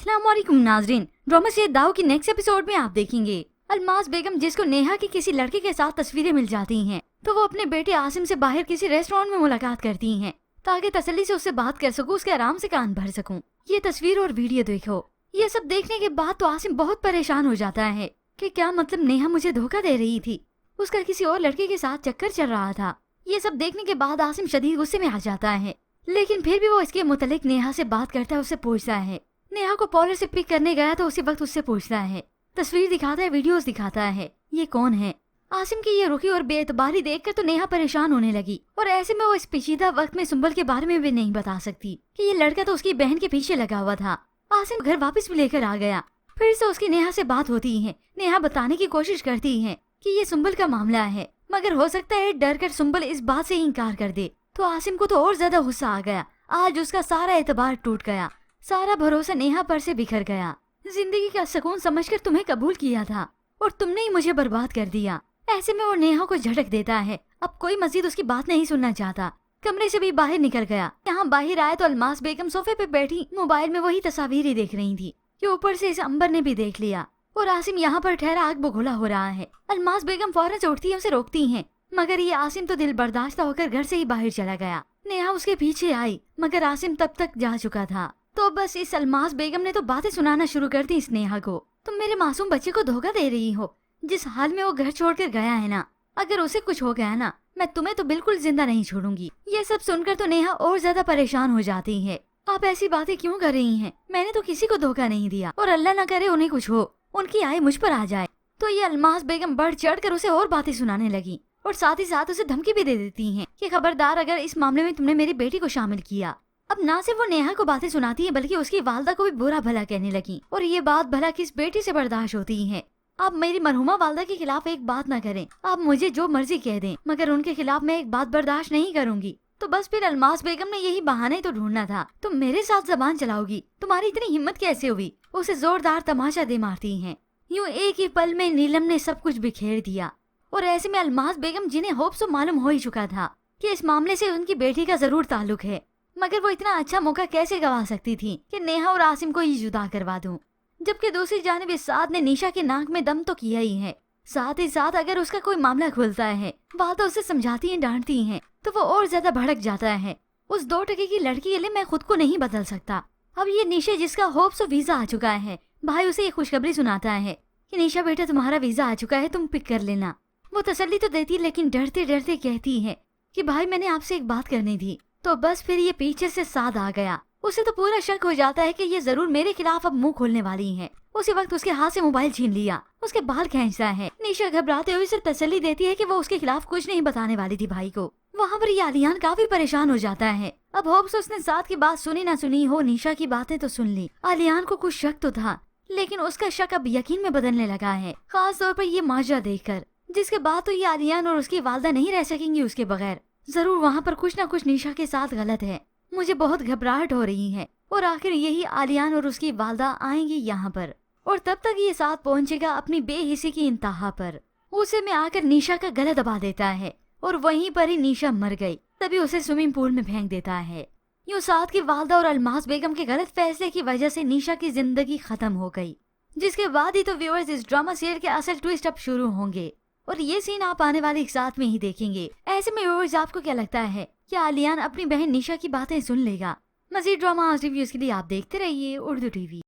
अस्सलाम वालेकुम नाजरीन। ड्रामा से दाव की नेक्स्ट एपिसोड में आप देखेंगे अलमास बेगम जिसको नेहा की किसी लड़के के साथ तस्वीरें मिल जाती हैं, तो वो अपने बेटे आसिम से बाहर किसी रेस्टोरेंट में मुलाकात करती हैं ताकि तसल्ली से उससे बात कर सकूं, उसके आराम से कान भर सकूं। ये तस्वीर और वीडियो देखो। ये सब देखने के बाद तो आसिम बहुत परेशान हो जाता है कि क्या मतलब नेहा मुझे धोखा दे रही थी, उसका किसी और लड़के के साथ चक्कर चल रहा था। ये सब देखने के बाद आसिम शदीद गुस्से में आ जाता है, लेकिन फिर भी वो इसके मुतालिक नेहा से बात करता है, उससे पूछता है। नेहा को पॉलर से पिक करने गया तो उसी वक्त उससे पूछता है, तस्वीर दिखाता है, वीडियोस दिखाता है, ये कौन है। आसिम की ये रुखी और बेएतबारी देखकर तो नेहा परेशान होने लगी और ऐसे में वो इस पेचीदा वक्त में सुंबल के बारे में भी नहीं बता सकती कि ये लड़का तो उसकी बहन के पीछे लगा हुआ था। आसिम घर वापस भी लेकर आ गया। फिर से उसकी नेहा से बात होती है। नेहा बताने की कोशिश करती है कि ये सुंबल का मामला है, मगर हो सकता है डर कर सुंबल इस बात से इनकार कर दे। तो आसिम को तो और ज्यादा गुस्सा आ गया। आज उसका सारा एतबार टूट गया, सारा भरोसा नेहा पर से बिखर गया। जिंदगी का सुकून समझकर तुम्हें कबूल किया था और तुमने ही मुझे बर्बाद कर दिया। ऐसे में वो नेहा को झटक देता है। अब कोई मजीद उसकी बात नहीं सुनना चाहता। कमरे से भी बाहर निकल गया। यहाँ बाहर आया तो अलमास बेगम सोफे पे बैठी मोबाइल में वही तस्वीर ही देख रही थी कि ऊपर से इस अंबर ने भी देख लिया और आसिम यहाँ पर ठहरा आग बगोला हो रहा है। अलमास बेगम फौरन से उठती है, उसे रोकती है, मगर ये आसिम तो दिल बर्दाश्त होकर घर से ही बाहर चला गया। नेहा उसके पीछे आई, मगर आसिम तब तक जा चुका था। तो बस इस अलमास बेगम ने तो बातें सुनाना शुरू कर दी इस नेहा को। तुम मेरे मासूम बच्चे को धोखा दे रही हो। जिस हाल में वो घर छोड़कर गया है ना, अगर उसे कुछ हो गया ना, मैं तुम्हें तो बिल्कुल जिंदा नहीं छोड़ूंगी। ये सब सुनकर तो नेहा और ज्यादा परेशान हो जाती है। आप ऐसी बातें क्यों कर रही हैं? मैंने तो किसी को धोखा नहीं दिया और अल्लाह न करे उन्हें कुछ हो, उनकी आय मुझ पर आ जाए। तो ये अलमास बेगम बढ़ चढ़ कर उसे और बातें सुनाने लगी और साथ ही साथ उसे धमकी भी दे देती हैं कि खबरदार अगर इस मामले में तुमने मेरी बेटी को शामिल किया। अब ना सिर्फ वो नेहा को बातें सुनाती है बल्कि उसकी वालदा को भी बुरा भला कहने लगी। और ये बात भला किस बेटी से बर्दाश्त होती है। आप मेरी मरहुमा वालदा के खिलाफ एक बात ना करें, आप मुझे जो मर्जी कह दें, मगर उनके खिलाफ मैं एक बात बर्दाश्त नहीं करूंगी। तो बस फिर अलमास बेगम ने यही बहाने तो ढूंढना था। तुम मेरे साथ जबान चलाओगी, तुम्हारी इतनी हिम्मत कैसे हुई? उसे जोरदार तमाशा दे मारती है। यूँ एक ही पल में नीलम ने सब कुछ बिखेर दिया। और ऐसे में अलमास बेगम, जिन्हें होप सो मालूम हो ही चुका था कि इस मामले से उनकी बेटी का जरूर ताल्लुक है, मगर वो इतना अच्छा मौका कैसे गवा सकती थी कि नेहा और आसिम को ही जुदा करवा दूं। जबकि दूसरी जानिब इस साथ ने निशा के नाक में दम तो किया ही है। साथ ही साथ अगर उसका कोई मामला खुलता है, वालदा उसे समझाती हैं, डांटती हैं, तो वो और ज्यादा भड़क जाता है। उस 2 टके की लड़की के लिए मैं खुद को नहीं बदल सकता। अब ये निशा जिसका होप सो वीजा आ चुका है, भाई उसे ये खुशखबरी सुनाता है कि निशा बेटा तुम्हारा वीजा आ चुका है, तुम पिक कर लेना। वो तसल्ली तो देती लेकिन डरते डरते कहती है कि भाई मैंने आपसे एक बात करनी थी। तो बस फिर ये पीछे से साथ आ गया। उसे तो पूरा शक हो जाता है कि ये जरूर मेरे खिलाफ अब मुंह खोलने वाली है। उसी वक्त उसके हाथ से मोबाइल छीन लिया, उसके बाल खींचता है। निशा घबराते हुए उसे तसल्ली देती है कि वो उसके खिलाफ कुछ नहीं बताने वाली थी भाई को। वहाँ पर ये आलियान काफी परेशान हो जाता है। अब होप्स उसने साथ की बात सुनी ना सुनी हो, निशा की बातें तो सुन ली। आलियान को कुछ शक तो था, लेकिन उसका शक अब यकीन में बदलने लगा है, खास तौर पर ये माजरा देखकर, जिसके बाद तो ये आलियान और उसकी वालदा नहीं रह सकेंगी उसके बगैर। जरूर वहाँ पर कुछ न कुछ निशा के साथ गलत है। मुझे बहुत घबराहट हो रही है और आखिर यही आलियान और उसकी वालदा आएंगी यहाँ पर और तब तक ये साथ पहुँचेगा अपनी बेहिसी की इंतहा पर। उसे में आकर निशा का गला दबा देता है और वहीं पर ही निशा मर गई। तभी उसे स्विमिंग पूल में फेंक देता है। यूँ साथ की वालदा और अलमास बेगम के गलत फैसले की वजह से निशा की जिंदगी खत्म हो गई, जिसके बाद ही तो व्यूअर्स इस ड्रामा सीरियल के असल ट्विस्ट अब शुरू होंगे और ये सीन आप आने वाले एक साथ में ही देखेंगे। ऐसे में व्यूअर्स आपको क्या लगता है, क्या आलियान अपनी बहन निशा की बातें सुन लेगा? मजीद ड्रामा रिव्यूज के लिए आप देखते रहिए उर्दू टीवी।